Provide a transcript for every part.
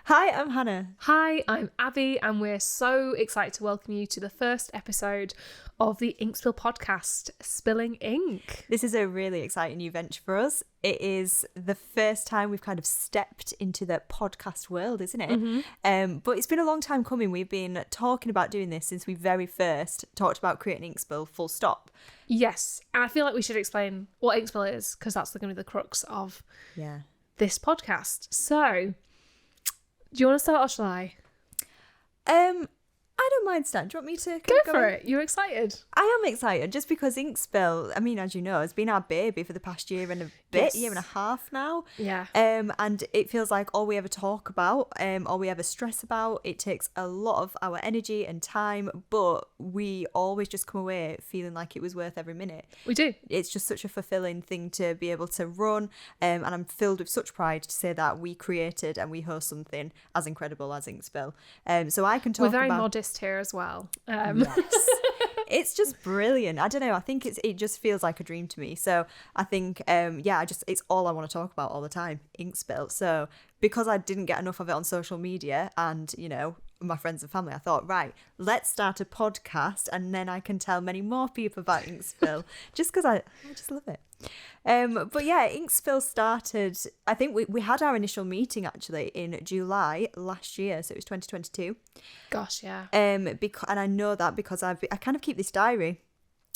Hi, I'm Hannah. Hi, I'm Abby, and we're so excited to welcome you to the first episode of the Inkspill podcast, Spilling Ink. This is a really exciting new venture for us. It is the first time we've kind of stepped into the podcast world, isn't it? Mm-hmm. But it's been a long time coming. We've been talking about doing this since we very first talked about creating Inkspill, full stop. Yes, and I feel like we should explain what Inkspill is, because that's going to be the crux of this podcast. So, do you want to start or shall I? I don't mind, Stan. Do you want me to Go for it. You're excited. I am excited just because Inkspill, I mean, as you know, has been our baby for the past year and a bit, year and a half now. Yeah. And it feels like all we ever talk about, all we ever stress about, it takes a lot of our energy and time, but we always just come away feeling like it was worth every minute. We do. It's just such a fulfilling thing to be able to run, and I'm filled with such pride to say that we created and we host something as incredible as Inkspill. So I can talk about... We're very modest here as well. Yes. It's just brilliant. I don't know. I think it just feels like a dream to me. So I think, it's all I want to talk about all the time, Inkspill. So because I didn't get enough of it on social media and, you know, my friends and family, I thought, right, let's start a podcast and then I can tell many more people about Inkspill just because I just love it. But yeah, Inkspill started, I think we had our initial meeting actually in July last year, so it was 2022. Gosh, yeah. And I know that because I kind of keep this diary.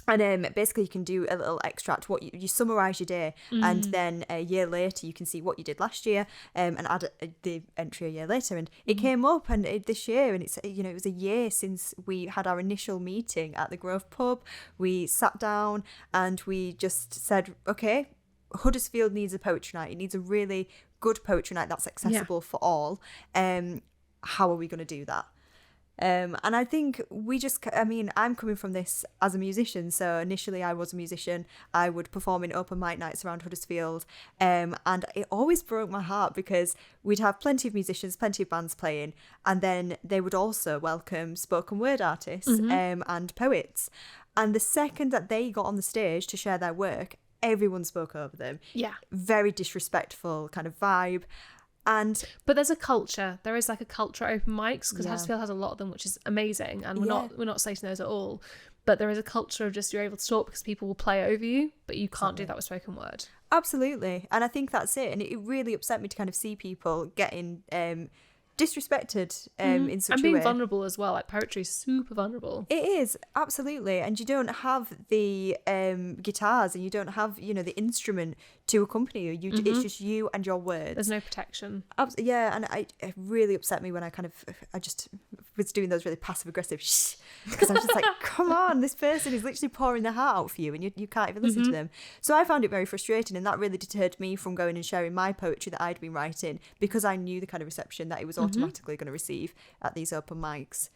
And basically you can do a little extract, what you summarise your day, and then a year later you can see what you did last year, and add the entry a year later. And it came up and this year, and it's, you know, it was a year since we had our initial meeting at the Grove pub. We sat down and we just said, okay, Huddersfield needs a poetry night. It needs a really good poetry night that's accessible for all. How are we going to do that? And I think I'm coming from this as a musician. So initially I was a musician. I would perform in open mic nights around Huddersfield. And it always broke my heart because we'd have plenty of musicians, plenty of bands playing. And then they would also welcome spoken word artists and poets. And the second that they got on the stage to share their work, everyone spoke over them. Yeah. Very disrespectful kind of vibe. But there's a culture. There is like a culture at open mics, because Huddersfield has a lot of them, which is amazing, and we're not slating those at all. But there is a culture of just, you're able to talk because people will play over you, but you can't do that with spoken word. Absolutely, and I think that's it. And it really upset me to kind of see people getting disrespected in such a way. And being vulnerable as well. Like, poetry is super vulnerable. It is, absolutely. And you don't have the guitars, and you don't have, you know, the instrument to accompany you. It's just you and your words. There's no protection. Yeah, and it really upset me when I just was doing those really passive aggressive shh, because I was just like, come on, this person is literally pouring their heart out for you, and you can't even listen to them. So I found it very frustrating, and that really deterred me from going and sharing my poetry that I'd been writing, because I knew the kind of reception that it was automatically going to receive at these open mics.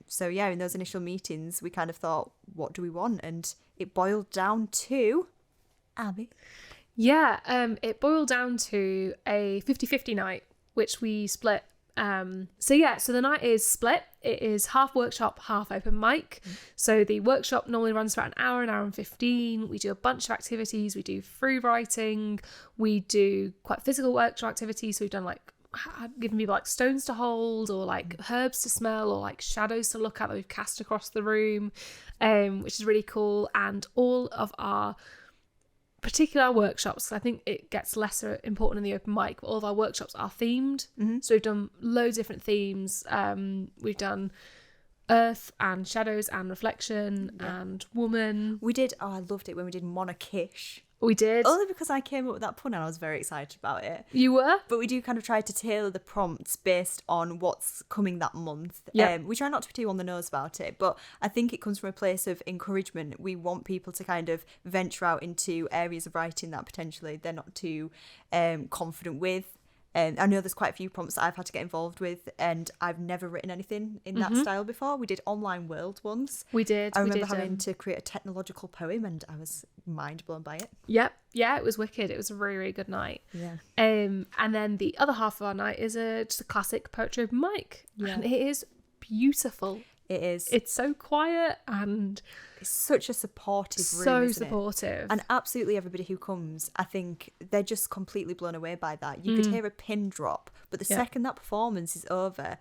So yeah, in those initial meetings, we kind of thought, what do we want? And it boiled down to... Abby? Yeah, it boiled down to a 50-50 night, which we split. So the night is split. It is half workshop, half open mic. So the workshop normally runs for about an hour and 15. We do a bunch of activities. We do free writing. We do quite physical workshop activities. So we've done like giving people like stones to hold, or like herbs to smell, or like shadows to look at that we've cast across the room, which is really cool. And all of our particular workshops, I think it gets lesser important in the open mic, but all of our workshops are themed. So we've done loads of different themes. We've done earth and shadows and reflection and woman. We did, I loved it when we did monarchish. We did. Only because I came up with that pun and I was very excited about it. You were? But we do kind of try to tailor the prompts based on what's coming that month. We try not to be too on the nose about it, but I think it comes from a place of encouragement. We want people to kind of venture out into areas of writing that potentially they're not too confident with. I know there's quite a few prompts that I've had to get involved with, and I've never written anything in that style before. We did Online World once. We did. I remember having to create a technological poem, and I was mind blown by it. Yep. Yeah, it was wicked. It was a really, really good night. Yeah. And then the other half of our night is just a classic poetry open mic. Yeah. And it is beautiful. It is. It's so quiet and It's such a supportive room, so isn't it? supportive. And absolutely everybody who comes, I think they're just completely blown away by that. You could hear a pin drop, but the second that performance is over,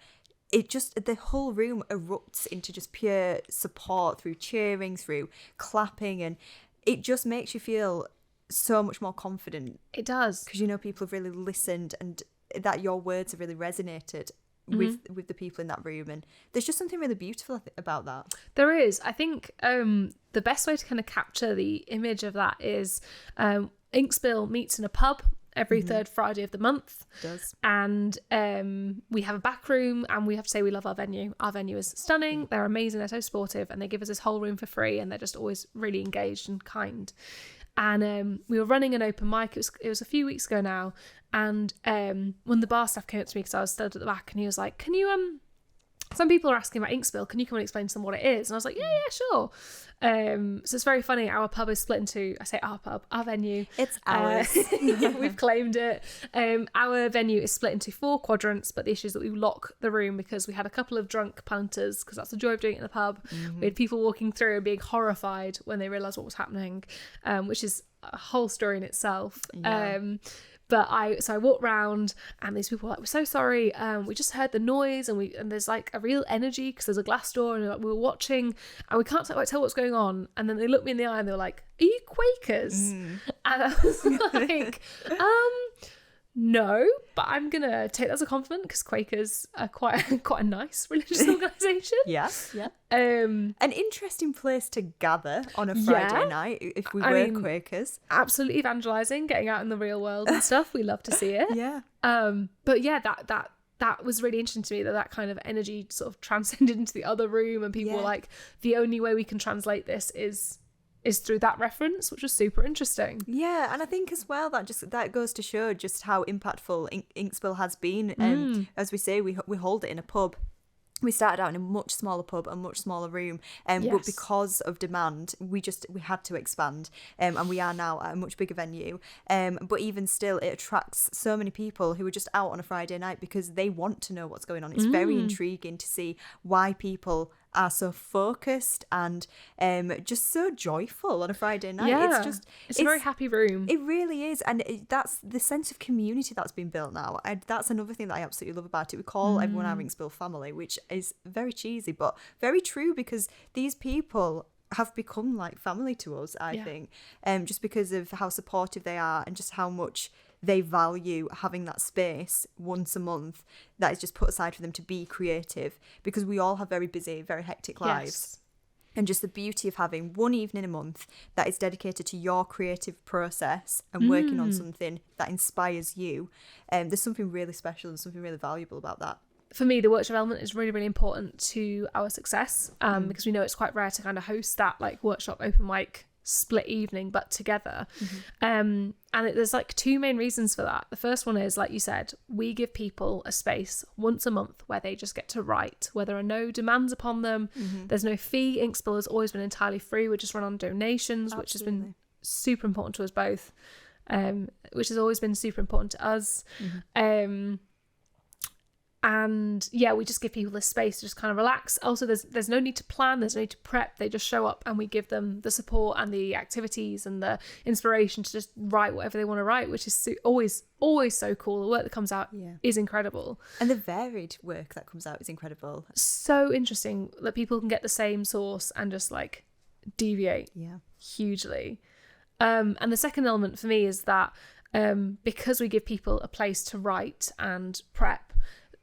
it just, the whole room erupts into just pure support through cheering, through clapping, and it just makes you feel so much more confident. It does. Because you know people have really listened and that your words have really resonated with the people in that room, and there's just something really beautiful about that. There is. I think the best way to kind of capture the image of that is Inkspill meets in a pub every third Friday of the month. It does. And we have a back room, and we have to say we love our venue. Our venue is stunning. They're amazing. They're so supportive, and they give us this whole room for free, and they're just always really engaged and kind. And we were running an open mic. It was a few weeks ago now, and when the bar staff came up to me because I was stood at the back, and he was like, "Can you some people are asking about Inkspill. Can you come and explain to them what it is?" And I was like, yeah, sure. So it's very funny. Our pub is split into, I say our pub, our venue. It's ours. We've claimed it. Our venue is split into 4 quadrants, but the issue is that we lock the room because we had a couple of drunk punters, because that's the joy of doing it in the pub. We had people walking through and being horrified when they realised what was happening, which is a whole story in itself. Yeah. But I walked round, and these people were like, "We're so sorry. We just heard the noise, and there's like a real energy because there's a glass door, and we were watching, and we can't tell what's going on." And then they looked me in the eye, and they were like, "Are you Quakers?" And I was like, no, but I'm gonna take that as a compliment because Quakers are quite a nice religious organisation. Yeah. An interesting place to gather on a Friday night if we were Quakers. Absolutely evangelising, getting out in the real world and stuff. We love to see it. Yeah. But yeah, that was really interesting to me, that kind of energy sort of transcended into the other room, and people were like, the only way we can translate this is through that reference, which was super interesting. Yeah, and I think as well that goes to show just how impactful Inkspill has been. As we say, we hold it in a pub. We started out in a much smaller pub, a much smaller room, but because of demand, we had to expand, and we are now at a much bigger venue. But even still, it attracts so many people who are just out on a Friday night because they want to know what's going on. It's very intriguing to see why people are so focused and just so joyful on a Friday night. Yeah, it's a very happy room. It really is, and that's the sense of community that's been built now. That's another thing that I absolutely love about it. We call everyone our Inkspill family, which is very cheesy but very true, because these people have become like family to us, I think, just because of how supportive they are and just how much they value having that space once a month that is just put aside for them to be creative, because we all have very busy, very hectic lives. And just the beauty of having one evening a month that is dedicated to your creative process and working on something that inspires you. There's something really special and something really valuable about that. For me, the workshop element is really, really important to our success, because we know it's quite rare to kind of host that like workshop open mic split evening but together. And there's like 2 main reasons for that. The first one is, like you said, we give people a space once a month where they just get to write, where there are no demands upon them. There's no fee. Inkspill has always been entirely free. We just run on donations. Which has been super important to us both, which has always been super important to us. And yeah, we just give people this space to just kind of relax. Also, there's no need to plan, there's no need to prep. They just show up and we give them the support and the activities and the inspiration to just write whatever they want to write, which is always so cool. The work that comes out is incredible. And the varied work that comes out is incredible. So interesting that people can get the same source and just like deviate hugely. And the second element for me is that because we give people a place to write and prep,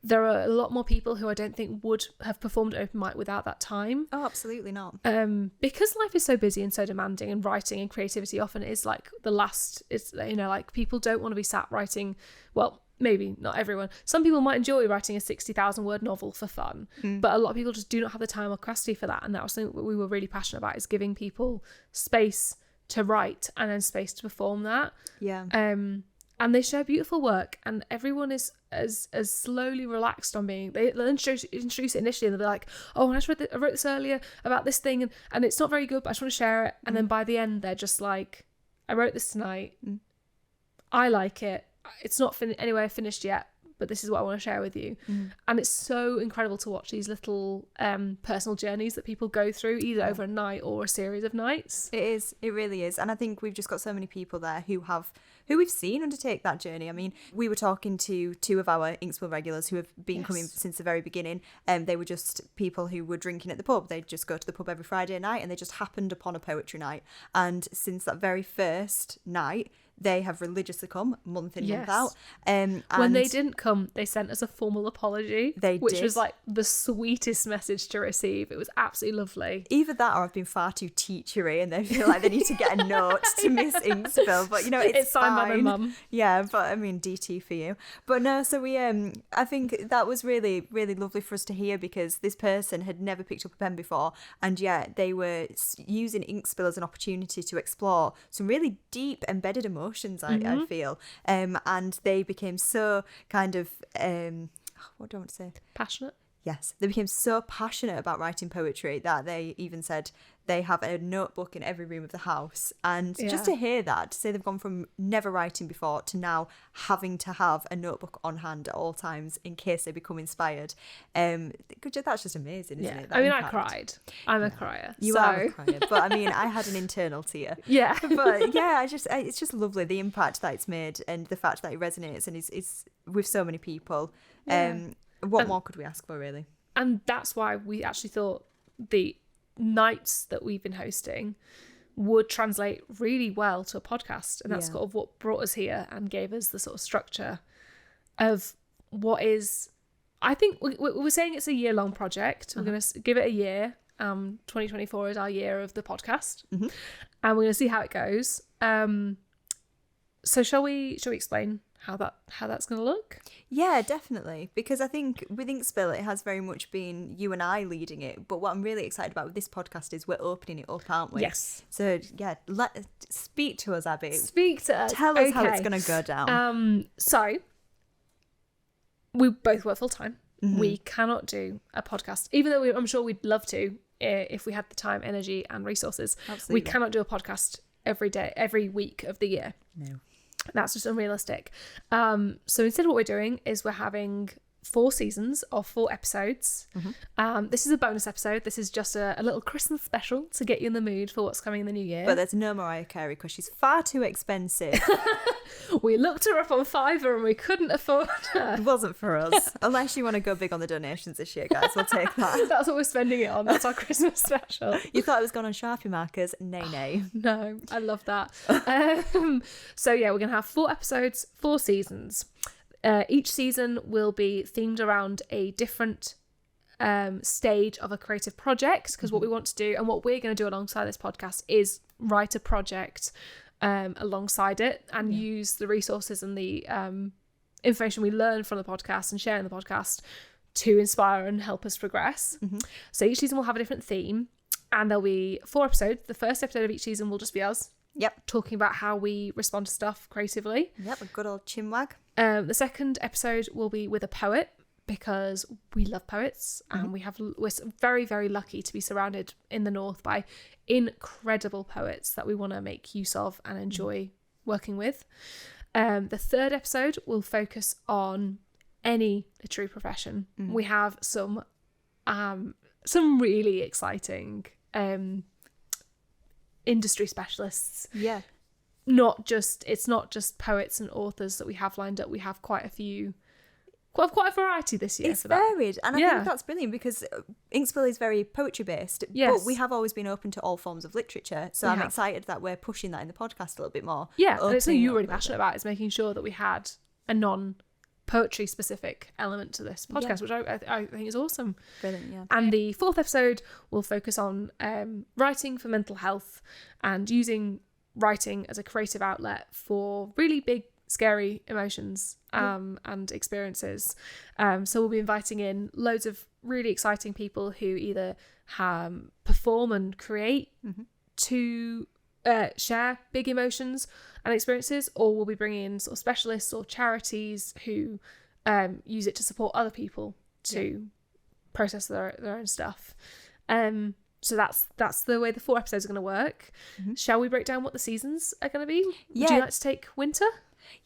there are a lot more people who I don't think would have performed open mic without that time. Oh, absolutely not. Because life is so busy and so demanding, and writing and creativity often is like the last, it's, you know, like people don't want to be sat writing, well, maybe not everyone. Some people might enjoy writing a 60,000 word novel for fun, but a lot of people just do not have the time or capacity for that. And that was something that we were really passionate about, is giving people space to write and then space to perform that. Yeah. And they share beautiful work, and everyone is as slowly relaxed on being. They'll introduce it initially, and they'll be like, "Oh, I wrote this earlier about this thing, and it's not very good, but I just want to share it." And then by the end, they're just like, "I wrote this tonight. I like it. It's not anywhere finished yet, but this is what I want to share with you. And it's so incredible to watch these little personal journeys that people go through, either over a night or a series of nights. It really is. And I think we've just got so many people there who we've seen undertake that journey. I mean, we were talking to 2 of our Inkspool regulars who have been coming since the very beginning. They were just people who were drinking at the pub. They'd just go to the pub every Friday night, and they just happened upon a poetry night. And since that very first night, they have religiously come month in, month out. And when they didn't come, they sent us a formal apology, which was like the sweetest message to receive. It was absolutely lovely. Either that, or I've been far too teachery and they feel like they need to get a note to Miss Inkspool. But you know, it's signed fine. by my mum. Yeah, but I mean, DT for you. But no, so we I think that was really, really lovely for us to hear, because this person had never picked up a pen before, and yet they were using Inkspool as an opportunity to explore some really deep embedded emotions, I feel, and they became so kind of what do I want to say? Passionate. Yes, they became so passionate about writing poetry that they even said they have a notebook in every room of the house. And just to hear that, to say they've gone from never writing before to now having to have a notebook on hand at all times in case they become inspired, that's just amazing, isn't it? I mean, I cried. I'm a crier. You are a crier, but I mean, I had an internal tear. Yeah. But yeah, it's just lovely, the impact that it's made and the fact that it resonates and is with so many people. What more could we ask for, really? And that's why we actually thought the nights that we've been hosting would translate really well to a podcast. And that's sort of what brought us here and gave us the sort of structure of what is... I think we're saying it's a year-long project. We're going to give it a year. 2024 is our year of the podcast. And we're going to see how it goes. So shall we explain how that's going to look? Yeah, definitely, because I think with Inkspool it has very much been you and I leading it, but what I'm really excited about with this podcast is we're opening it up, aren't we? Yes. So yeah, speak to us, Abby. Speak to us. Tell us how it's going to go down. So we both work full time. We cannot do a podcast, even though I'm sure we'd love to if we had the time, energy and resources. Absolutely. We cannot do a podcast every week of the year. No. That's just unrealistic. So instead what we're doing is we're having 4 seasons of 4 episodes. This is a bonus episode. This is just a little Christmas special to get you in the mood for what's coming in the new year. But there's no Mariah Carey because she's far too expensive. We looked her up on Fiverr and we couldn't afford her. It wasn't for us. Unless you want to go big on the donations this year, guys, we'll take that. That's what we're spending it on. That's our Christmas special. You thought it was gone on Sharpie markers? Nay. No, I love that. So yeah, we're going to have 4 episodes, 4 seasons. Each season will be themed around a different stage of a creative project, because what we want to do and what we're going to do alongside this podcast is write a project alongside it and use the resources and the information we learn from the podcast and share in the podcast to inspire and help us progress. So each season will have a different theme, and there'll be 4 episodes. The first episode of each season will just be us. Yep. Talking about how we respond to stuff creatively. Yep, a good old chinwag. The second episode will be with a poet, because we love poets and we're very, very lucky to be surrounded in the North by incredible poets that we want to make use of and enjoy working with. The third episode will focus on any literary profession. We have some really exciting industry specialists. Yeah. It's not just poets and authors that we have lined up. We have quite a variety this year. It's varied, and I think that's brilliant, because Inkspool is very poetry based, but we have always been open to all forms of literature, so I'm excited that we're pushing that in the podcast a little bit more. Yeah, and it's something you're really passionate about, is making sure that we had a non-poetry specific element to this podcast, which I think is awesome. Brilliant, yeah. And the 4th episode will focus on writing for mental health and using writing as a creative outlet for really big, scary emotions and experiences. So we'll be inviting in loads of really exciting people who either perform and create to share big emotions and experiences, or we'll be bringing in sort of specialists or charities who use it to support other people to process their own stuff. So that's the way the 4 episodes are going to work. Shall we break down what the seasons are going to be? Would you like to take winter?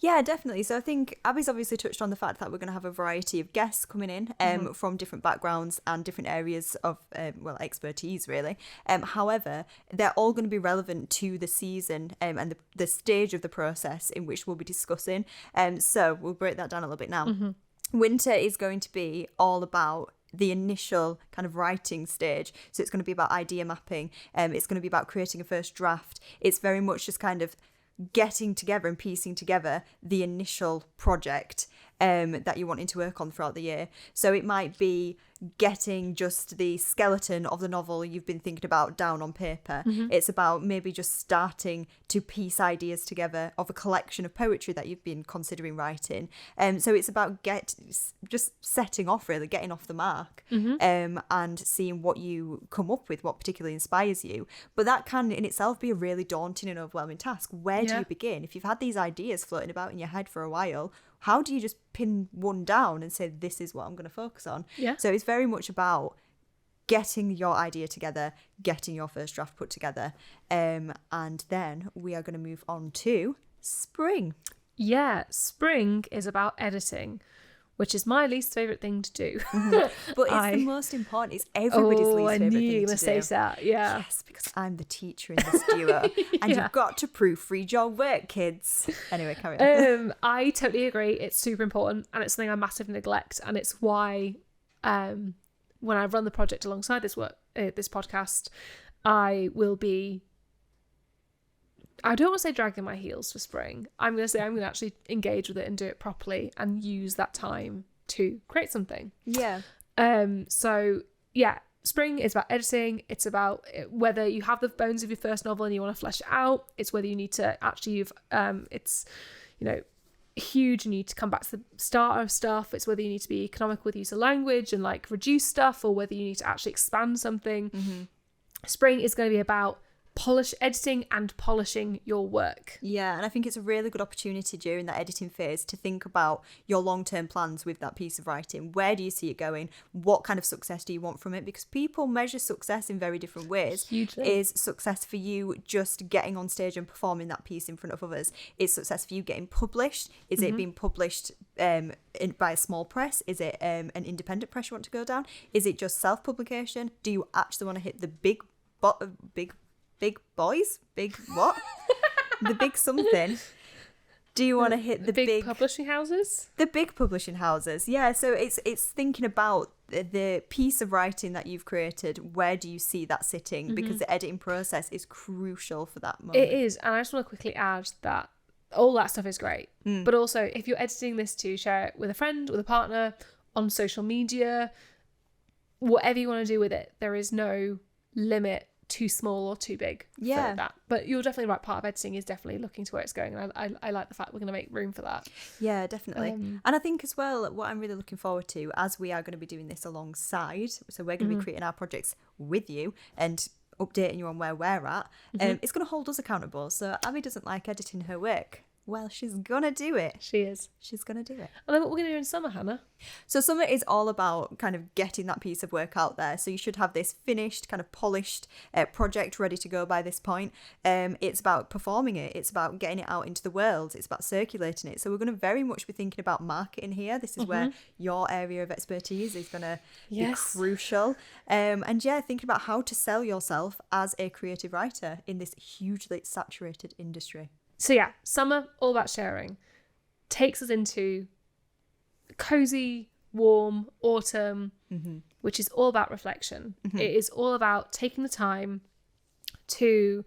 Yeah, definitely. So I think Abby's obviously touched on the fact that we're going to have a variety of guests coming in from different backgrounds and different areas of, expertise, really. However, they're all going to be relevant to the season and the stage of the process in which we'll be discussing. So we'll break that down a little bit now. Winter is going to be all about the initial kind of writing stage. So it's going to be about idea mapping. It's going to be about creating a first draft. It's very much just kind of getting together and piecing together the initial project that you're wanting to work on throughout the year. So it might be getting just the skeleton of the novel you've been thinking about down on paper. It's about maybe just starting to piece ideas together of a collection of poetry that you've been considering writing. So it's about just setting off, really, getting off the mark and seeing what you come up with, what particularly inspires you. But that can in itself be a really daunting and overwhelming task. Where do you begin? If you've had these ideas floating about in your head for a while, how do you just pin one down and say, this is what I'm going to focus on? Yeah. So it's very much about getting your idea together, getting your first draft put together. And then we are going to move on to spring. Yeah, spring is about editing, which is my least favourite thing to do. But it's the most important. It's everybody's least favourite thing to do. I knew you were going to say that, yeah. Yes, because I'm the teacher in this duo. And you've got to proofread your work, kids. Anyway, carry on. I totally agree. It's super important and it's something I massively neglect. And it's why when I run the project alongside this podcast, I will be... I don't want to say dragging my heels for spring. I'm going to say I'm going to actually engage with it and do it properly and use that time to create something. Yeah. So, yeah, spring is about editing. It's about whether you have the bones of your first novel and you want to flesh it out. It's whether you need to actually, it's, huge, you need to come back to the start of stuff. It's whether you need to be economical with use of language and like reduce stuff, or whether you need to actually expand something. Spring is going to be about editing and polishing your work. Yeah, and I think it's a really good opportunity during that editing phase to think about your long-term plans with that piece of writing. Where do you see it going? What kind of success do you want from it? Because people measure success in very different ways. Hugely. Is success for you just getting on stage and performing that piece in front of others? Is success for you getting published? Is it being published by a small press? Is it an independent press you want to go down? Is it just self-publication? Do you actually want to hit the big boys? Big what? The big something. Do you want to hit the big publishing houses? The big publishing houses, yeah. So it's thinking about the piece of writing that you've created. Where do you see that sitting? Because the editing process is crucial for that moment. It is, and I just want to quickly add that all that stuff is great. But also, if you're editing this to share it with a friend, with a partner, on social media, whatever you want to do with it, there is no limit too small or too big for that. But you're definitely right. Part of editing is definitely looking to where it's going, and I like the fact we're going to make room for that. Yeah, definitely. And I think as well, what I'm really looking forward to, as we are going to be doing this alongside, so we're going to be creating our projects with you and updating you on where we're at, it's going to hold us accountable. So Abby doesn't like editing her work. Well, she's gonna do it. She is. She's gonna do it. And then what we're gonna do in summer, Hannah? So summer is all about kind of getting that piece of work out there. So you should have this finished, kind of polished project ready to go by this point. It's about performing it. It's about getting it out into the world. It's about circulating it. So we're going to very much be thinking about marketing here. This is where your area of expertise is going to be crucial. And yeah, thinking about how to sell yourself as a creative writer in this hugely saturated industry. So yeah, summer, all about sharing, takes us into cozy, warm autumn, which is all about reflection. It is all about taking the time to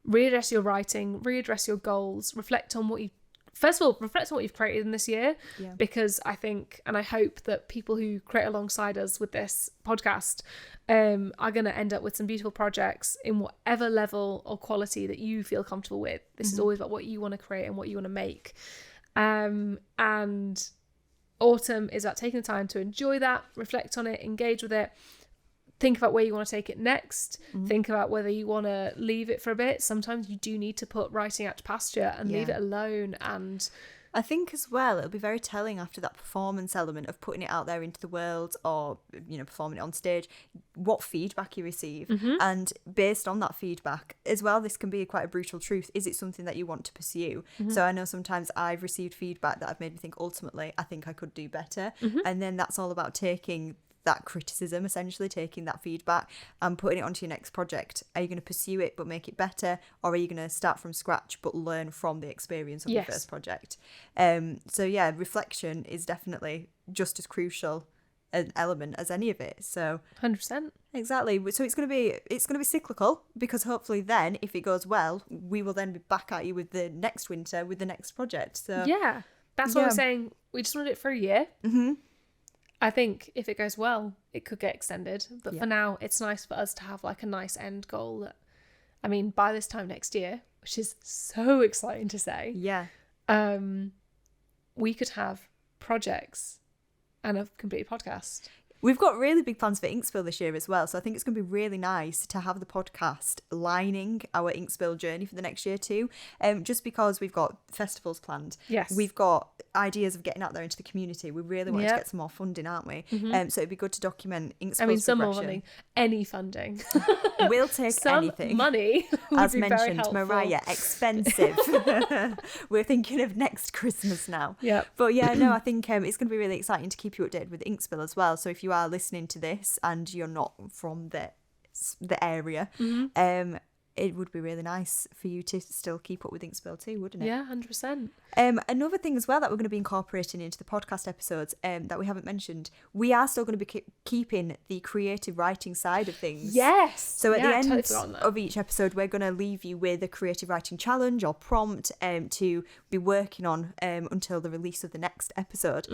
readdress your writing, readdress your goals, reflect on what you've created in this year. Yeah. Because I think, and I hope that people who create alongside us with this podcast are going to end up with some beautiful projects in whatever level or quality that you feel comfortable with. This is always about what you want to create and what you want to make. And autumn is about taking the time to enjoy that, reflect on it, engage with it, think about where you want to take it next. Think about whether you want to leave it for a bit. Sometimes you do need to put writing out to pasture and leave it alone. And I think as well, it'll be very telling after that performance element of putting it out there into the world, or, you know, performing it on stage, what feedback you receive. And based on that feedback as well, this can be quite a brutal truth. Is it something that you want to pursue? So I know sometimes I've received feedback that have made me think, ultimately, I think I could do better. And then that's all about taking that criticism, essentially taking that feedback and putting it onto your next project. Are you going to pursue it but make it better, or are you going to start from scratch but learn from the experience of your first project? So yeah, reflection is definitely just as crucial an element as any of it. So 100%. Exactly. So it's going to be cyclical, because hopefully then, if it goes well, we will then be back at you with the next winter with the next project. So yeah, that's what I'm saying. We just wanted it for a year. I think if it goes well, it could get extended. But for now, it's nice for us to have like a nice end goal. That, I mean, by this time next year, which is so exciting to say, we could have projects and a complete podcast. We've got really big plans for Inkspill this year as well, so I think it's going to be really nice to have the podcast lining our Inkspill journey for the next year too, just because we've got festivals planned. Yes. We've got ideas of getting out there into the community. We really want to get some more funding, aren't we? So it'd be good to document Inkspill's some more progression. funding. Any funding. We'll take some anything. Money As would be very mentioned, helpful. Mariah, expensive. We're thinking of next Christmas now. Yeah. But yeah, no, I think it's going to be really exciting to keep you updated with Inkspill as well. So if you are listening to this and you're not from the area, it would be really nice for you to still keep up with Inkspill too, wouldn't it? Yeah, 100%. Another thing as well that we're going to be incorporating into the podcast episodes that we haven't mentioned, we are still going to be keeping the creative writing side of things. Yes. So at the end totally of each episode, we're going to leave you with a creative writing challenge or prompt to be working on until the release of the next episode.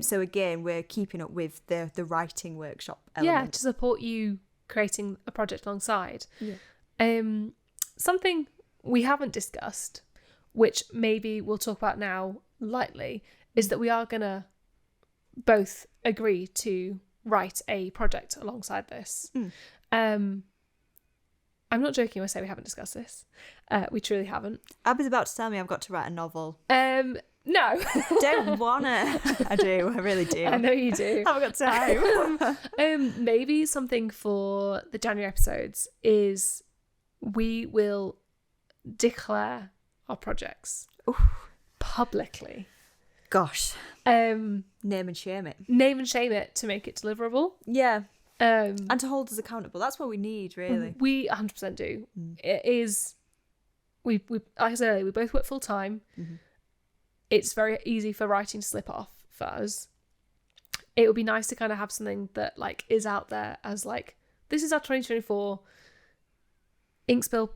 So again, we're keeping up with the writing workshop element. Yeah, to support you creating a project alongside. Yeah. Something we haven't discussed, which maybe we'll talk about now lightly, is that we are going to both agree to write a project alongside this. I'm not joking when I say we haven't discussed this. We truly haven't. Abby's about to tell me I've got to write a novel. No. Don't wanna. I do. I really do. I know you do. I haven't got time. Maybe something for the January episodes is we will declare our projects publicly. Gosh. Name Name and shame it. To make it deliverable. Yeah. And And to hold us accountable. That's what we need, really. we 100% do. It is. We like I said earlier, we both work full time. It's very easy for writing to slip off for us. It would be nice to kind of have something that like is out there as like, this is our 2024 Inkspill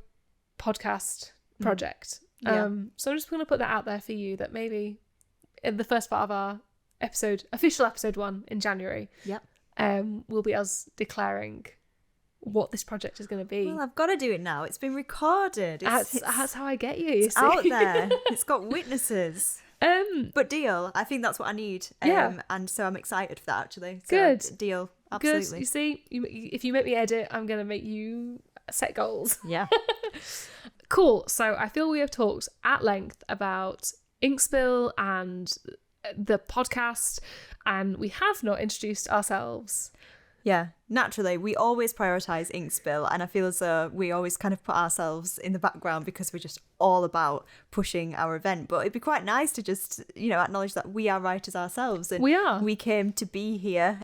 podcast project. Yeah. So I'm just going to put that out there for you, that maybe in the first part of our official episode 1 in January, will be us declaring what this project is going to be. Well, I've got to do it now. It's been recorded. That's how I get you. It's out there. It's got witnesses. But deal. I think that's what I need. And so I'm excited for that, actually. So Good. Deal. Absolutely. Good. You see, if you make me edit, I'm going to make you set goals. Yeah. Cool. So I feel we have talked at length about Inkspill and the podcast, and we have not introduced ourselves. Yeah, naturally, we always prioritise Inkspill, and I feel as though we always kind of put ourselves in the background because we're just all about pushing our event. But it'd be quite nice to just, acknowledge that we are writers ourselves, and we are. We came to be here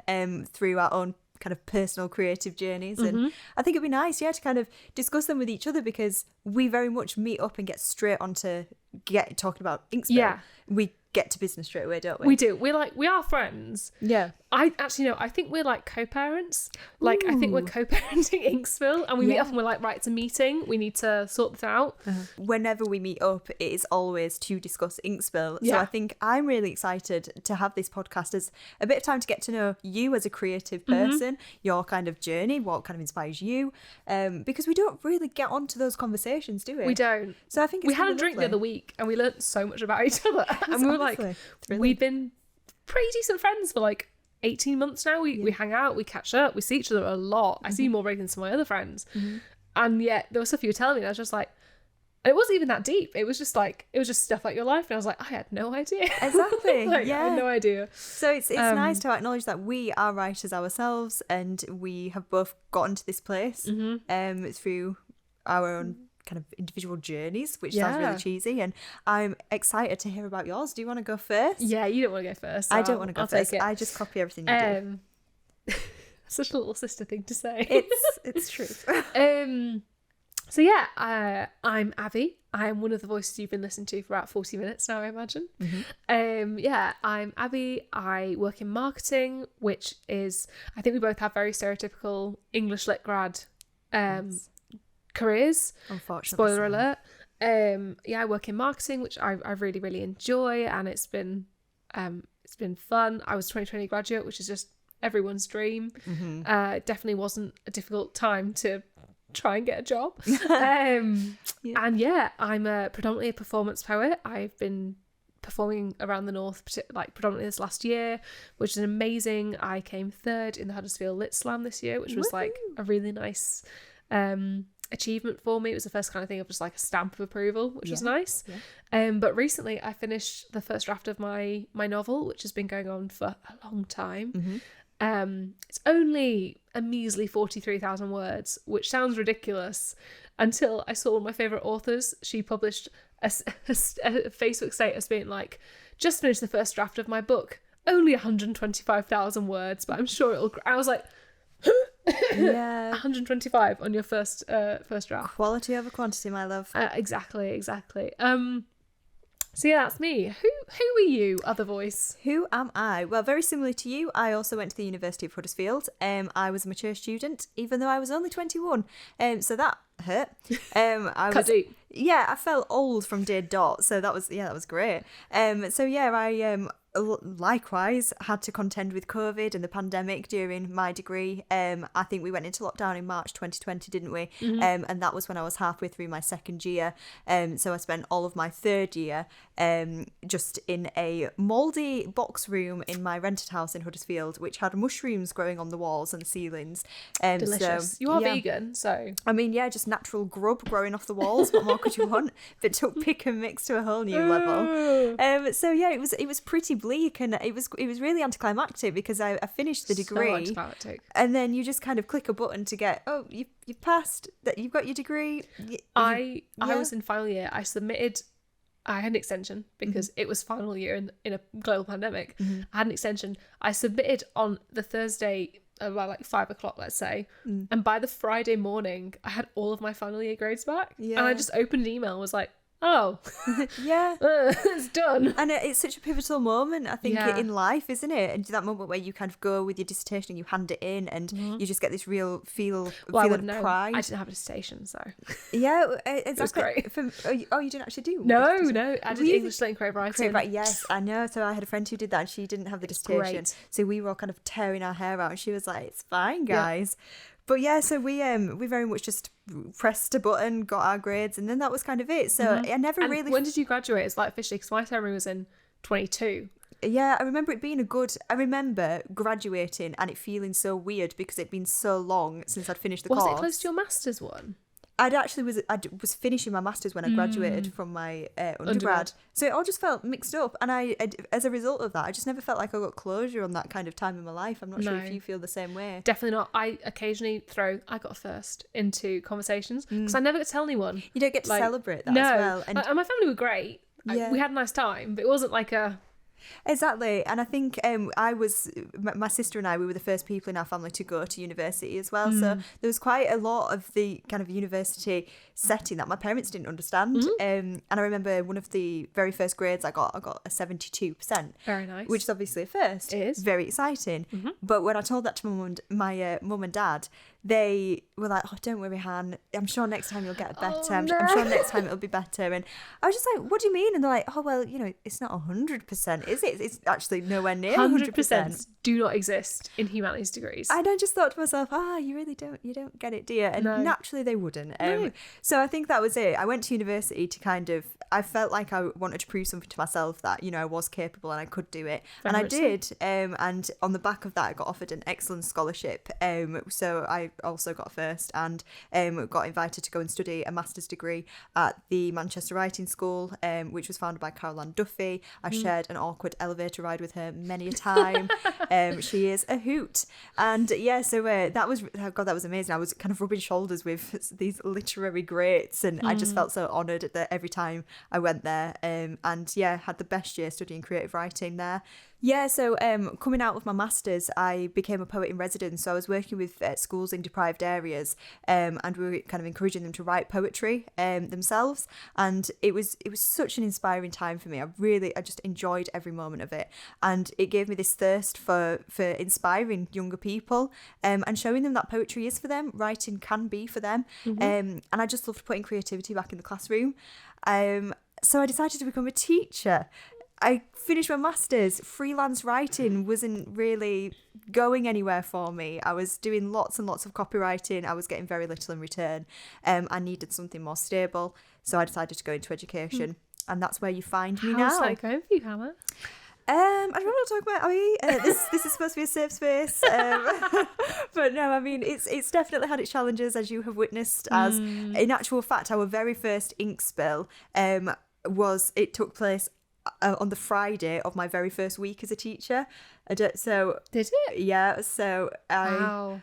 through our own kind of personal creative journeys, and I think it'd be nice, to kind of discuss them with each other, because we very much meet up and get straight onto talking about Inkspill. Yeah, we get to business straight away, don't we? We do. We are friends. Yeah. I think we're like co-parents. Like, I think we're co-parenting Inkspill, and we meet up and we're like, right, it's a meeting. We need to sort this out. Whenever we meet up, it is always to discuss Inkspill. So I think I'm really excited to have this podcast as a bit of time to get to know you as a creative person, your kind of journey, what kind of inspires you, because we don't really get onto those conversations, do we? We don't. So I think we had a drink the other week and we learned so much about each other, and we were like, we've been pretty decent friends for like 18 months now. We hang out, we catch up, we see each other a lot. I see you more regularly than some of my other friends. And yet there was stuff you were telling me, and I was just like, it wasn't even that deep. It was just stuff like your life. And I was like, I had no idea. Exactly. I had no idea. So it's nice to acknowledge that we are writers ourselves, and we have both gotten to this place through our own kind of individual journeys, which sounds really cheesy. And I'm excited to hear about yours. Do you want to go first? Yeah, you don't want to go first. So I don't want to go first. Take it. I just copy everything you do. Such a little sister thing to say. It's true. So yeah, I'm Abby. I'm one of the voices you've been listening to for about 40 minutes now, I imagine. Yeah, I'm Abby. I work in marketing, which is, I think we both have very stereotypical English lit grad careers. Unfortunately. Spoiler alert. Yeah, I work in marketing, which I really, really enjoy, and it's been fun. I was 2020 graduate, which is just everyone's dream. It definitely wasn't a difficult time to try and get a job. And yeah, I'm predominantly a performance poet. I've been performing around the north, like predominantly this last year, which is amazing. I came third in the Huddersfield Lit Slam this year, which was like a really nice achievement for me. It was the first kind of thing of just like a stamp of approval, which was nice. But recently I finished the first draft of my novel, which has been going on for a long time. It's only a measly 43,000 words, which sounds ridiculous until I saw one of my favourite authors. She published a Facebook status being like, just finished the first draft of my book, only 125,000 words, but I'm sure it'll... I was like... 125 on your first draft. Quality over quantity, my love. Exactly. So yeah, that's me. Who are you, other voice? Who am I? Well, very similarly to you, I also went to the University of Huddersfield. I was a mature student, even though I was only 21. So that hurt. Cut deep. Yeah, I felt old from day dot. So that was great. So yeah, I likewise had to contend with COVID and the pandemic during my degree. I think we went into lockdown in March 2020, didn't we? And that was when I was halfway through my second year. So I spent all of my third year just in a mouldy box room in my rented house in Huddersfield, which had mushrooms growing on the walls and ceilings. Delicious. So, you are vegan, so... I mean, yeah, just natural grub growing off the walls. What more could you want? But took pick and mix to a whole new level. So yeah, it was pretty bleak, and it was really anticlimactic because I finished the degree, so anticlimactic. And then you just kind of click a button to get you've passed, that you've got your degree. I was in final year. I had an extension because it was final year in a global pandemic. I had an extension. I submitted on the Thursday about like 5 o'clock, let's say, and by the Friday morning I had all of my final year grades back. And I just opened an email and was like, oh it's done. And it's such a pivotal moment, I think, in life, isn't it? And that moment where you kind of go with your dissertation and you hand it in, and you just get this real feel of pride. I didn't have a dissertation, so yeah, exactly. It was great. You didn't actually do? No, I did English lit and creative writing. Yes, I know. So I had a friend who did that, and she didn't have the dissertation. Great. So we were all kind of tearing our hair out, and she was like, "It's fine, guys." But yeah, so we very much just pressed a button, got our grades, and then that was kind of it. So I never and really... When did you graduate? It's like officially, because my ceremony was in 22. Yeah, I remember it being I remember graduating and it feeling so weird because it'd been so long since I'd finished the course. Was it close to your master's one? I was finishing my master's when I graduated from my undergrad. So it all just felt mixed up. And I as a result of that, I just never felt like I got closure on that kind of time in my life. I'm not sure if you feel the same way. Definitely not. I occasionally I got a first into conversations because I never get to tell anyone. You don't get to celebrate that as well. And my family were great. Yeah. We had a nice time, but it wasn't like a... Exactly. And I think my sister and I, we were the first people in our family to go to university as well. So there was quite a lot of the kind of university setting that my parents didn't understand. And I remember one of the very first grades I got a 72%. Very nice. Which is obviously a first. It is. Very exciting. But when I told that to my mum and dad, they were like, oh, don't worry, Han, I'm sure next time you'll get better. Oh, I'm sure next time it'll be better. And I was just like, what do you mean? And they're like, oh, well, you know, it's not 100%, is it? It's actually nowhere near 100%. Do not exist in humanities degrees. And I just thought to myself, you really don't get it, do you? And naturally they wouldn't. No. So I think that was it. I went to university to kind of, I felt like I wanted to prove something to myself that, you know, I was capable and I could do it. Very and I much so. did. And on the back of that, I got offered an excellent scholarship. So I also got first and got invited to go and study a master's degree at the Manchester Writing School, which was founded by Caroline Duffy. I shared an awkward elevator ride with her many a time. She is a hoot. And yeah, so that was, oh God, that was amazing. I was kind of rubbing shoulders with these literary greats, and I just felt so honoured that every time I went there. And yeah, had the best year studying creative writing there. Yeah, so coming out of my master's, I became a poet in residence. So I was working with schools in deprived areas, and we were kind of encouraging them to write poetry themselves. And it was such an inspiring time for me. I just enjoyed every moment of it, and it gave me this thirst for inspiring younger people, and showing them that poetry is for them, writing can be for them. And I just loved putting creativity back in the classroom. So I decided to become a teacher. I finished my master's. Freelance writing wasn't really going anywhere for me. I was doing lots and lots of copywriting. I was getting very little in return. I needed something more stable. So I decided to go into education. And that's where you find me now. How's that going for you, Hannah? I don't want to talk about this is supposed to be a safe space, but no, I mean it's definitely had its challenges, as you have witnessed. As in actual fact, our very first ink spill took place on the Friday of my very first week as a teacher. So did it? Yeah. So Wow.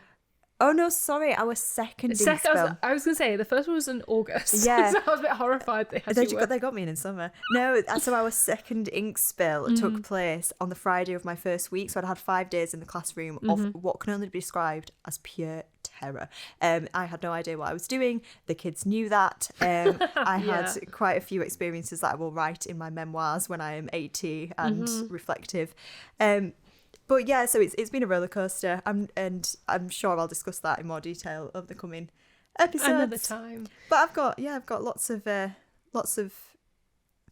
Oh no, sorry, our second ink spill. I was going to say, the first one was in August. Yeah. So I was a bit horrified they got me in summer. No, so our second ink spill took place on the Friday of my first week. So I'd had 5 days in the classroom of what can only be described as pure terror. I had no idea what I was doing. The kids knew that. I had quite a few experiences that I will write in my memoirs when I am 80 and reflective. But yeah, so it's been a roller coaster, and I'm sure I'll discuss that in more detail over the coming episodes. Another time. But I've got lots of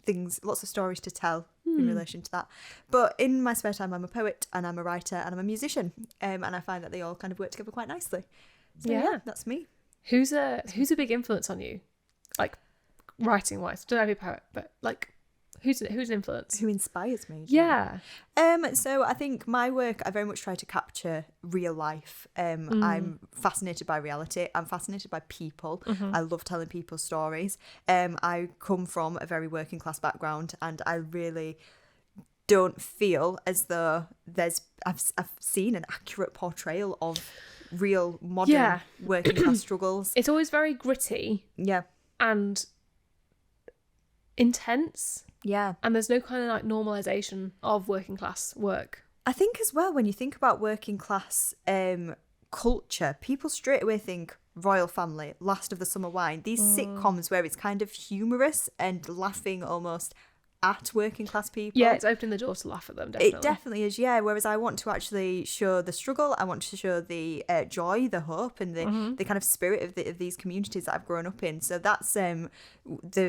things, lots of stories to tell in relation to that. But in my spare time, I'm a poet and I'm a writer and I'm a musician, and I find that they all kind of work together quite nicely. So yeah, that's me. Who's a big influence on you, like writing wise? Don't have a poet, but like. Who's an influence? Who inspires me? Yeah. So I think my work, I very much try to capture real life. I'm fascinated by reality. I'm fascinated by people. I love telling people stories. I come from a very working class background, and I really don't feel as though I've seen an accurate portrayal of real modern working class struggles. It's always very gritty. Yeah. And intense. Yeah. And there's no kind of like normalization of working class work. I think as well, when you think about working class culture, people straight away think Royal Family, Last of the Summer Wine, these sitcoms where it's kind of humorous and laughing almost at working class people. Yeah, it's opening the door to laugh at them, definitely. It definitely is, yeah. Whereas I want to actually show the struggle, I want to show the joy, the hope, and the kind of spirit of these communities that I've grown up in. So that's the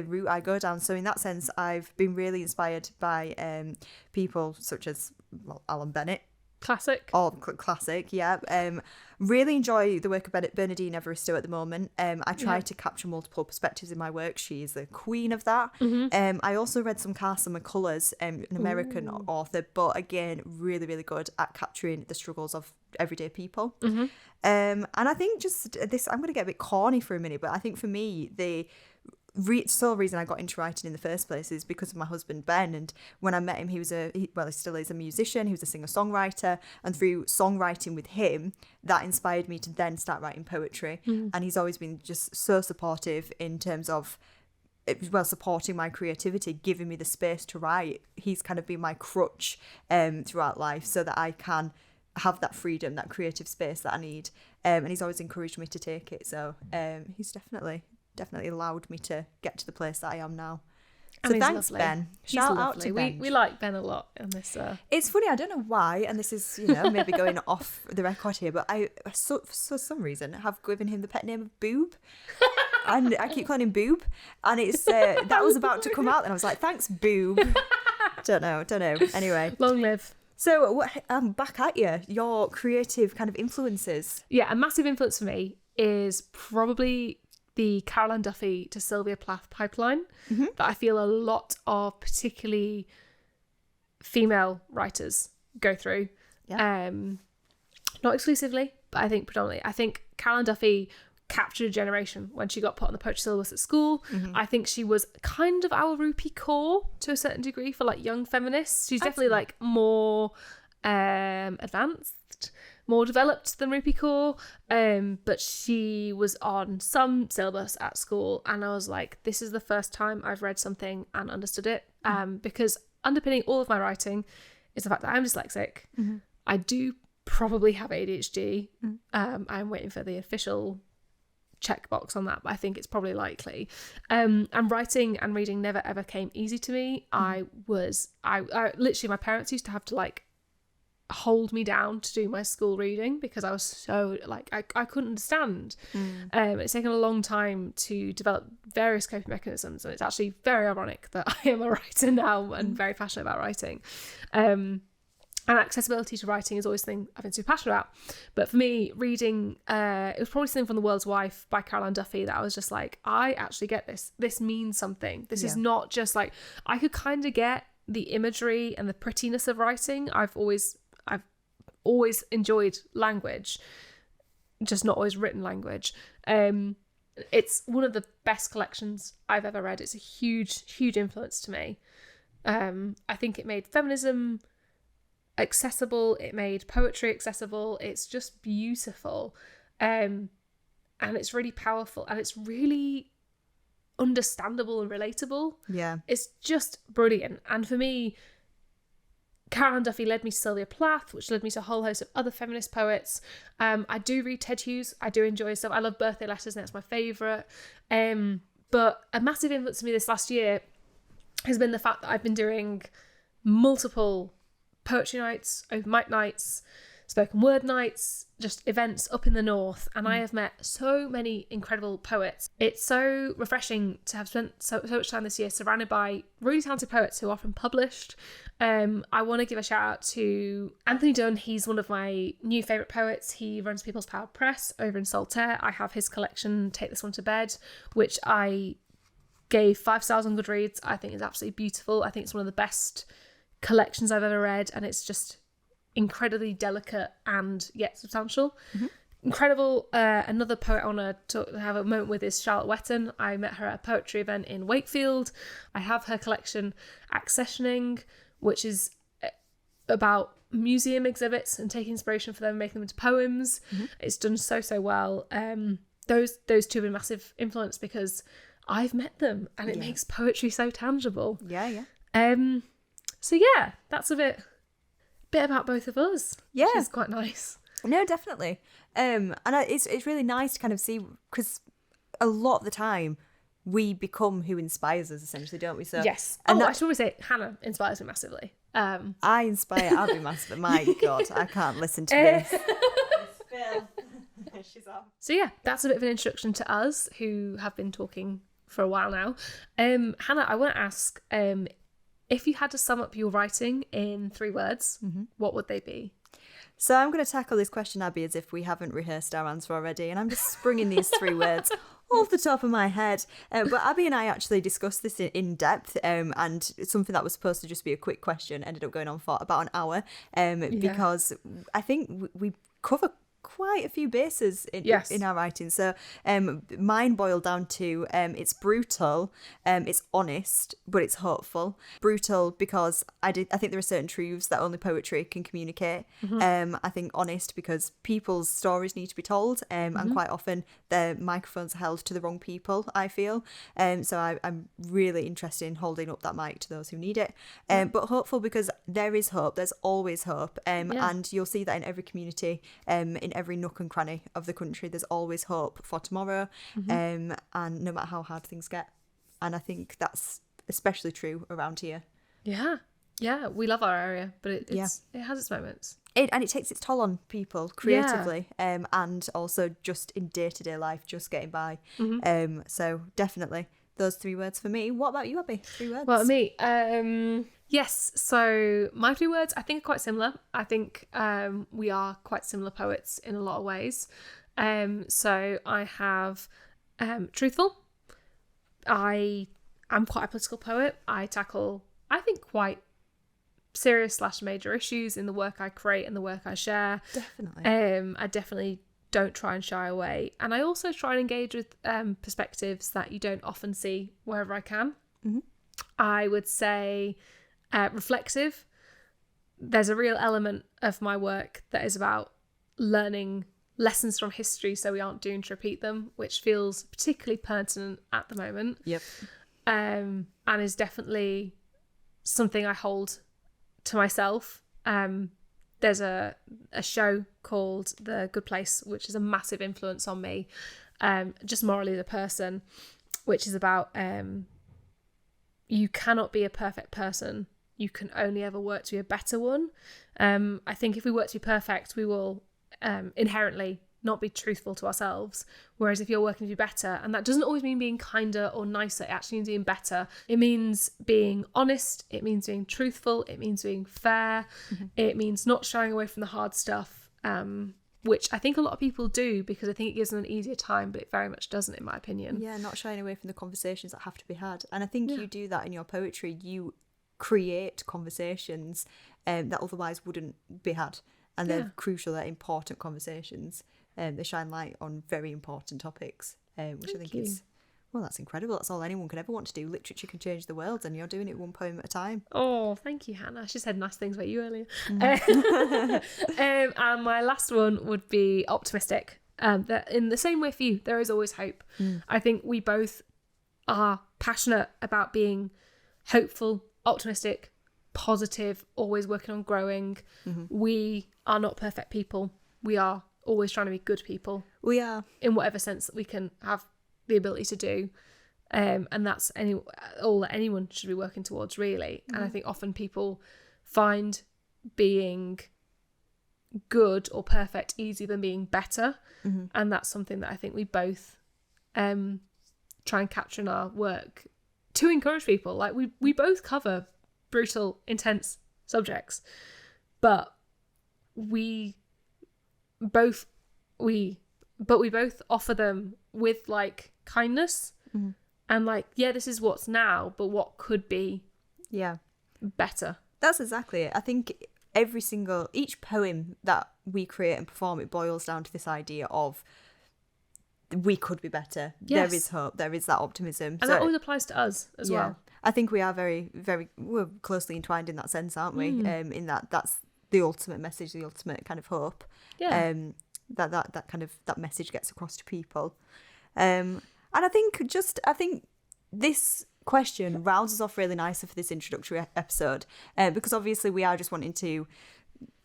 route I go down. So in that sense, I've been really inspired by people such as Alan Bennett. Classic. Oh, classic, yeah. Really enjoy the work of Bernardine Evaristo at the moment. I try to capture multiple perspectives in my work. She is the queen of that. I also read some Carson McCullers, an American author, but again, really, really good at capturing the struggles of everyday people. And I think just this, I'm going to get a bit corny for a minute, but I think for me, the sole reason I got into writing in the first place is because of my husband Ben. And when I met him, he still is a musician. He was a singer-songwriter, and through songwriting with him, that inspired me to then start writing poetry. And he's always been just so supportive in terms of supporting my creativity, giving me the space to write. He's kind of been my crutch throughout life, so that I can have that freedom, that creative space that I need. And he's always encouraged me to take it. So he's definitely allowed me to get to the place that I am now. So he's thanks, lovely. Ben. He's Shout out lovely. to Ben. We like Ben a lot in this. It's funny, I don't know why, and this is, maybe going off the record here, but I, for some reason, have given him the pet name of Boob. And I keep calling him Boob. And it's that was about to come out, and I was like, thanks, Boob. Don't know. Anyway. Long live. So, I'm back at you. Your creative kind of influences. Yeah, a massive influence for me is probably the Caroline Duffy to Sylvia Plath pipeline that I feel a lot of particularly female writers go through. Yeah. Not exclusively, but I think predominantly. I think Caroline Duffy captured a generation when she got put on the poetry syllabus at school. I think she was kind of our Rupi Kaur to a certain degree for like young feminists. She's definitely like more advanced, more developed than Rupi Kaur, but she was on some syllabus at school, and I was like, this is the first time I've read something and understood it, because underpinning all of my writing is the fact that I'm dyslexic. I do probably have ADHD. I'm waiting for the official checkbox on that, but I think it's probably likely. And writing and reading never ever came easy to me. I literally, my parents used to have to like hold me down to do my school reading because I was so like I couldn't understand. It's taken a long time to develop various coping mechanisms, and it's actually very ironic that I am a writer now and very passionate about writing. And accessibility to writing is always something I've been super passionate about. But for me, reading, it was probably something from The World's Wife by Caroline Duffy that I was just like, I actually get this. This means something. This is not just like, I could kind of get the imagery and the prettiness of writing. I've always enjoyed language, just not always written language. It's one of the best collections I've ever read. It's a huge, huge influence to me. I think it made feminism accessible, it made poetry accessible. It's just beautiful, and it's really powerful, and it's really understandable and relatable. It's just brilliant. And for me, Caroline Duffy led me to Sylvia Plath, which led me to a whole host of other feminist poets. I do read Ted Hughes. I do enjoy stuff. I love Birthday Letters, and that's my favourite. But a massive influence to me this last year has been the fact that I've been doing multiple poetry nights, open mic nights, spoken word nights, just events up in the north, and I have met so many incredible poets. It's so refreshing to have spent so much time this year surrounded by really talented poets who are often published. I want to give a shout out to Anthony Dunn. He's one of my new favourite poets. He runs People's Power Press over in Saltaire. I have his collection Take This One to Bed, which I gave 5 stars on Goodreads. I think it's absolutely beautiful. I think it's one of the best collections I've ever read, and it's just incredibly delicate and yet substantial. Incredible. Another poet I want to have a moment with is Charlotte Wetton. I met her at a poetry event in Wakefield. I have her collection Accessioning, which is about museum exhibits and taking inspiration from them and making them into poems. It's done so well. Those two have been massive influence because I've met them, and it makes poetry so tangible. So yeah, that's a bit about both of us. Which is quite nice. No, definitely. And it's really nice to kind of see, because a lot of the time we become who inspires us, essentially, don't we? So yes. And I should always say Hannah inspires me massively. I inspire Abby massively. My God, I can't listen to this. She's off. So yeah, that's a bit of an introduction to us who have been talking for a while now. Hannah, I want to ask, if you had to sum up your writing in 3 words, what would they be? So I'm going to tackle this question, Abby, as if we haven't rehearsed our answer already, and I'm just springing these 3 words off the top of my head. But Abby and I actually discussed this in depth, and it's something that was supposed to just be a quick question ended up going on for about an hour, because I think we cover quite a few bases in our writing. So mine boiled down to it's brutal, it's honest, but it's hopeful. Brutal because I think there are certain truths that only poetry can communicate. I think honest because people's stories need to be told, and quite often the microphones are held to the wrong people, I feel. So I'm really interested in holding up that mic to those who need it. But hopeful because there is hope. There's always hope, and you'll see that in every community, in every nook and cranny of the country, there's always hope for tomorrow, and no matter how hard things get. And I think that's especially true around here. Yeah, we love our area, but it has its moments. And it takes its toll on people creatively, and also just in day-to-day life, just getting by. So definitely those 3 words for me. What about you, Abby? 3 words. Well, me, yes. So my 3 words, I think, are quite similar. I think we are quite similar poets in a lot of ways. So I have truthful. I am quite a political poet. I tackle, I think, quite serious / major issues in the work I create and the work I share. Definitely. I definitely don't try and shy away, and I also try and engage with perspectives that you don't often see wherever I can. I would say reflexive. There's a real element of my work that is about learning lessons from history so we aren't doomed to repeat them, which feels particularly pertinent at the moment. Yep. And is definitely something I hold to myself. There's a show called The Good Place, which is a massive influence on me, just morally the person, which is about you cannot be a perfect person. You can only ever work to be a better one. I think if we work to be perfect, we will inherently not be truthful to ourselves. Whereas if you're working to be better, and that doesn't always mean being kinder or nicer, it actually means being better. It means being honest, it means being truthful, it means being fair, it means not shying away from the hard stuff, which I think a lot of people do because I think it gives them an easier time, but it very much doesn't, in my opinion. Yeah, not shying away from the conversations that have to be had. And I think you do that in your poetry. You create conversations that otherwise wouldn't be had. And they're crucial, they're important conversations. They shine light on very important topics, which I think is, well, that's incredible. That's all anyone could ever want to do. Literature can change the world, and you're doing it 1 poem at a time. Oh, thank you, Hannah. She said nice things about you earlier. And my last one would be optimistic. That in the same way for you, there is always hope. I think we both are passionate about being hopeful, optimistic, positive, always working on growing. We are not perfect people. We are always trying to be good people. We are. In whatever sense that we can have the ability to do. And that's all that anyone should be working towards, really. And I think often people find being good or perfect easier than being better. And that's something that I think we both try and capture in our work to encourage people. Like we both cover brutal, intense subjects, but we both offer them with like kindness and like, yeah, this is what's now, but what could be better. That's exactly it. I think each poem that we create and perform, it boils down to this idea of we could be better. There is hope, there is that optimism, and that always applies to us as well. I think we are very, very, we're closely entwined in that sense, aren't we? In that's the ultimate message, the ultimate kind of hope. That kind of that message gets across to people. And I think this question rounds us off really nicely for this introductory episode, because obviously we are just wanting to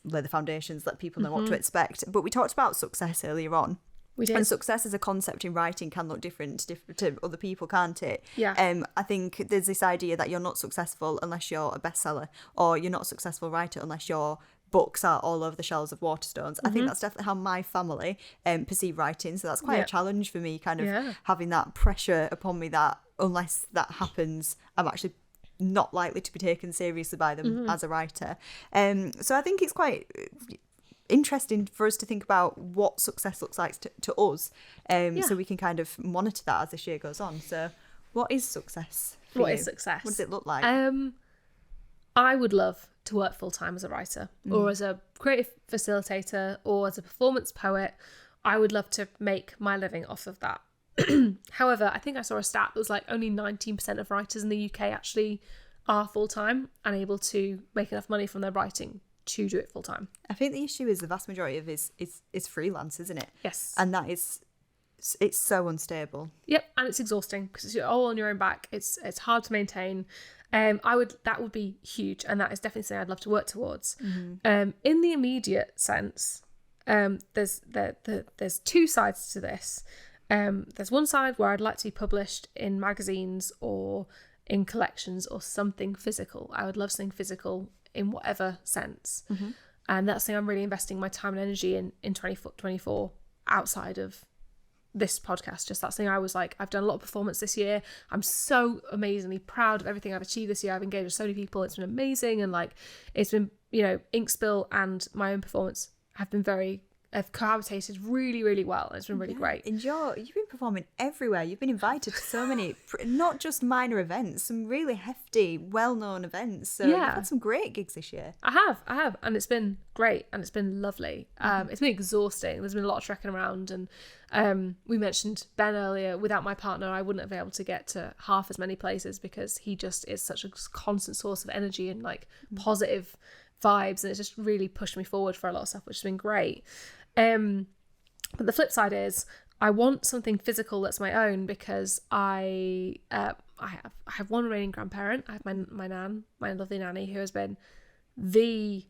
lay the foundations, let people know what to expect. But we talked about success earlier on. We did. And success as a concept in writing can look different to other people, can't it? Yeah. I think there's this idea that you're not successful unless you're a bestseller, or you're not a successful writer unless your books are all over the shelves of Waterstones. I think that's definitely how my family perceive writing. So that's quite a challenge for me, kind of having that pressure upon me that unless that happens, I'm actually not likely to be taken seriously by them as a writer. So I think it's quite interesting for us to think about what success looks like to us, so we can kind of monitor that as this year goes on. So what is success for you? Is success? What does it look like? I would love to work full-time as a writer or as a creative facilitator or as a performance poet. I would love to make my living off of that. However, I think I saw a stat that was like only 19% of writers in the UK actually are full-time and able to make enough money from their writing to do it full-time. I think the issue is the vast majority of it is freelance, isn't it? Yes. And it's so unstable. Yep, and it's exhausting because it's all on your own back. It's hard to maintain. That would be huge, and that is definitely something I'd love to work towards. In the immediate sense, there's two sides to this. There's one side where I'd like to be published in magazines or in collections or something physical. I would love something physical in whatever sense. And that's the thing I'm really investing my time and energy in 2024 outside of this podcast. Just that thing I was like, I've done a lot of performance this year. I'm so amazingly proud of everything I've achieved this year. I've engaged with so many people. It's been amazing. And like, it's been, you know, Inkspill and my own performance have cohabitated really, really well. It's been really great. And you've been performing everywhere. You've been invited to so many, not just minor events, some really hefty, well-known events. So you've had some great gigs this year. I have. And it's been great. And it's been lovely. It's been exhausting. There's been a lot of trekking around. And we mentioned Ben earlier. Without my partner, I wouldn't have been able to get to half as many places because he just is such a constant source of energy and like positive vibes. And it's just really pushed me forward for a lot of stuff, which has been great. But the flip side is I want something physical that's my own because I have one remaining grandparent. I have my nan, my lovely nanny, who has been the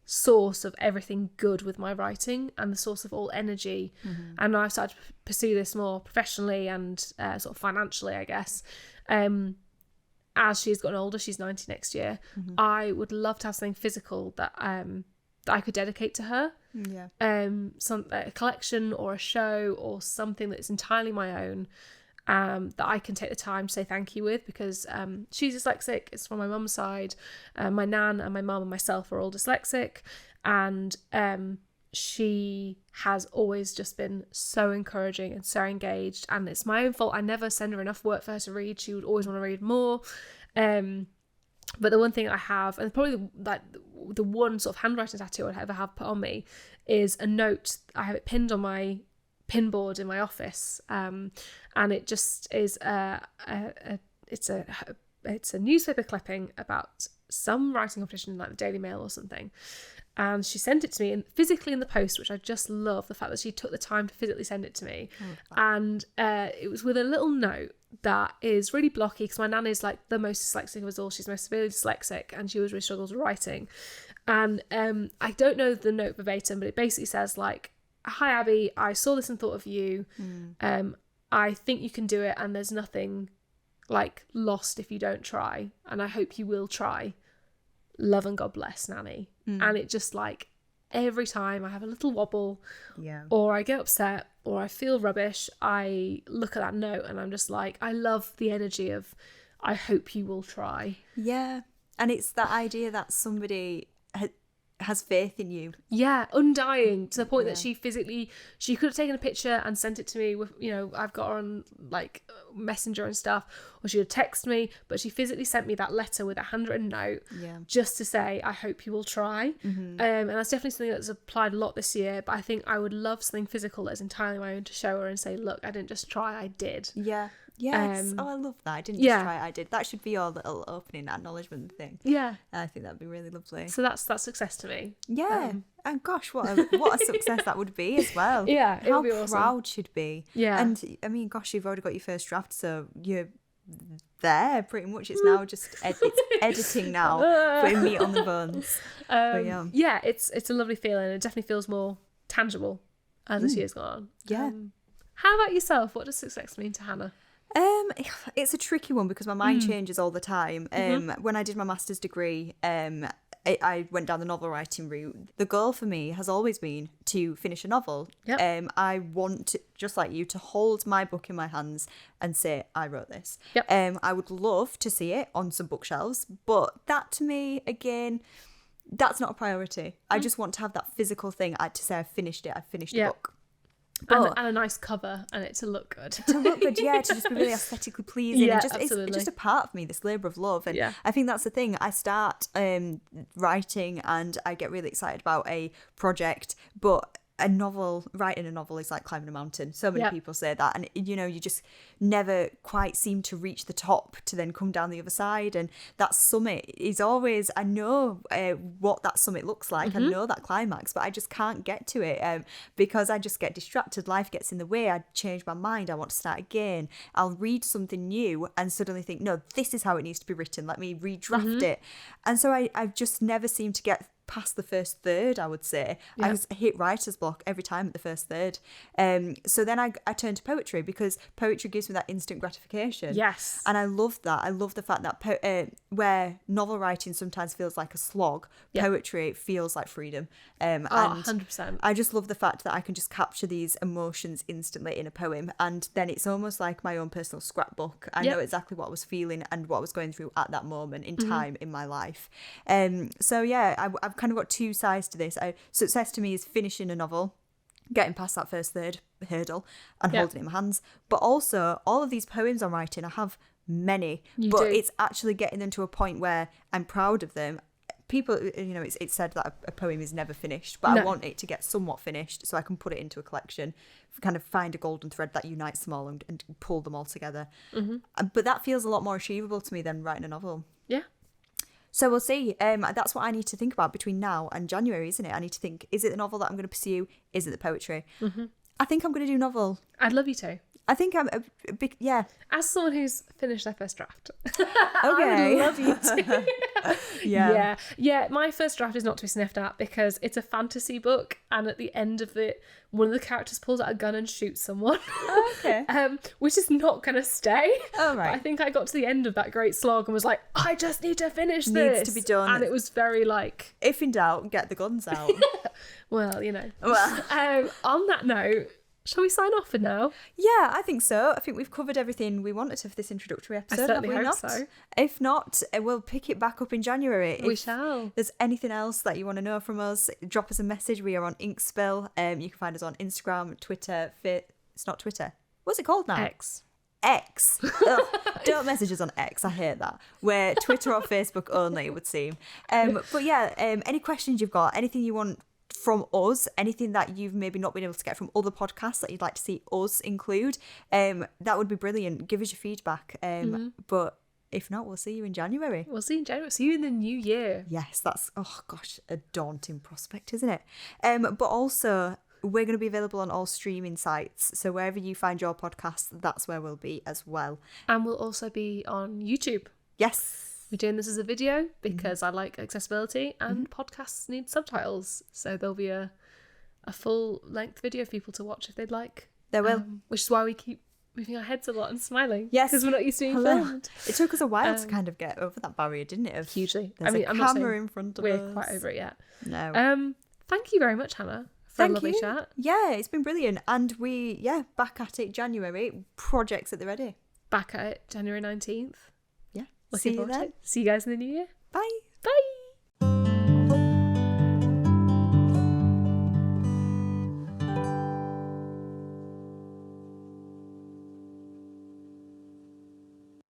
source of everything good with my writing and the source of all energy. And now I've started to pursue this more professionally and sort of financially, I guess. As she's gotten older, she's 90 next year. I would love to have something physical that I could dedicate to her. A collection or a show or something that's entirely my own, that I can take the time to say thank you with, because she's dyslexic. It's from my mum's side. My nan and my mum and myself are all dyslexic, and she has always just been so encouraging and so engaged, and it's my own fault. I never send her enough work for her to read. She would always want to read more. But the one thing I have, and probably the one sort of handwriting tattoo I'd ever have put on me, is a note. I have it pinned on my pin board in my office, and it just is it's a newspaper clipping about some writing competition like the Daily Mail or something. And she sent it to me physically in the post, which I just love, the fact that she took the time to physically send it to me. And it was with a little note that is really blocky, because my nan is like the most dyslexic of us all. She's most severely dyslexic, and she always really struggles with writing. And I don't know the note verbatim, but it basically says like, "Hi Abby, I saw this and thought of you. I think you can do it, and there's nothing like lost if you don't try, and I hope you will try. Love and God bless, Nanny." And it just like, every time I have a little wobble, or I get upset, or I feel rubbish, I look at that note and I'm just like, I love the energy of, I hope you will try. Yeah. And it's that idea that somebody has faith in you. Yeah, undying, to the point that she could have taken a picture and sent it to me with, you know, I've got her on like Messenger and stuff, or she would text me, but she physically sent me that letter with a handwritten note, just to say, I hope you will try. And that's definitely something that's applied a lot this year, but I think I would love something physical that's entirely my own to show her and say, look, I didn't just try, I did. Yes. I love that. I didn't just try it, I did. That should be your little opening acknowledgement thing. I think that'd be really lovely. So that's success to me. And gosh, what a success that would be as well. It would be awesome. How proud she'd be. And I mean, gosh, you've already got your first draft, so you're there pretty much. It's now just it's editing now, putting meat on the bones. It's a lovely feeling. It definitely feels more tangible as this year's gone on. How about yourself? What does success mean to Hannah? It's a tricky one because my mind changes all the time. When I did my master's degree, I went down the novel writing route. The goal for me has always been to finish a novel. I want to, just like you, to hold my book in my hands and say, I wrote this. I would love to see it on some bookshelves, but that to me, again, that's not a priority. I just want to have that physical thing to say I've finished it, I've finished the book. And a nice cover, and it to look good. To just be really aesthetically pleasing. Yeah, It's just a part of me, this labour of love. And I think that's the thing. I start writing and I get really excited about a project, but writing a novel is like climbing a mountain. So many people say that, and you know, you just never quite seem to reach the top to then come down the other side. And that summit is always, I know what that summit looks like. I know that climax, but I just can't get to it because I just get distracted. Life gets in the way. I change my mind. I want to start again. I'll read something new and suddenly think, no, this is how it needs to be written. Let me redraft it. And so I've just never seemed to get past the first third, I would say. Yeah. I hit writer's block every time at the first third. So then I turned to poetry because poetry gives me that instant gratification. Yes. And I love that. I love the fact that where novel writing sometimes feels like a slog, poetry feels like freedom. And 100%. I just love the fact that I can just capture these emotions instantly in a poem, and then it's almost like my own personal scrapbook. I know exactly what I was feeling and what I was going through at that moment in time in my life. So yeah, I've kind of got two sides to this. Success to me is finishing a novel, getting past that first third hurdle and holding it in my hands. But also, all of these poems I'm writing, I have many, but it's actually getting them to a point where I'm proud of them. People, you know, it's said that a poem is never finished, but I want it to get somewhat finished so I can put it into a collection, kind of find a golden thread that unites them all and pull them all together. But that feels a lot more achievable to me than writing a novel. Yeah. So we'll see. That's what I need to think about between now and January, isn't it? I need to think, is it the novel that I'm going to pursue? Is it the poetry? I think I'm going to do novel. I'd love you to. I think I'm a big, yeah. As someone who's finished their first draft, Okay. I would love you to. Yeah. My first draft is not to be sniffed at because it's a fantasy book, and at the end of it, one of the characters pulls out a gun and shoots someone. Okay. Which is not going to stay. Oh, right. But I think I got to the end of that great slog and was like, I just need to finish this. Needs to be done. And it was very like, If in doubt, get the guns out. well, you know. Well. On that note, shall we sign off for now? Yeah, I think so. I think we've covered everything we wanted to for this introductory episode. certainly have we hope not? so. If not, we'll pick it back up in January. We If shall. there's anything else that you want to know from us, drop us a message. We are on Inkspill. You can find us on Instagram, Twitter, it's not Twitter. What's it called now? X. Ugh, don't message us on X. I hate that. We're Twitter or Facebook only, it would seem. But yeah, any questions you've got, anything you want from us, anything that you've maybe not been able to get from other podcasts that you'd like to see us include, that would be brilliant. Give us your feedback. But if not, we'll see you in January. We'll see you in January. See you in the new year. Yes, that's, oh gosh, a daunting prospect, isn't it? But also, we're going to be available on all streaming sites. So wherever you find your podcast, that's where we'll be as well. And we'll also be on YouTube. Yes. We're doing this as a video because I like accessibility, and podcasts need subtitles. So there'll be a full length video for people to watch if they'd like. There will. Which is why we keep moving our heads a lot and smiling. Yes. Because we're not used to being Hello. filmed. It took us a while to kind of get over that barrier, didn't it? Of Hugely. There's a I'm not camera saying in front of we're us. quite over it yet. No. Thank you very much, Hannah, for a lovely chat. Yeah, it's been brilliant. And back at it January. Projects at the ready. Back at it January 19th. Yeah. Looking See you forward to then. it. See you guys in the new year. Bye. Bye.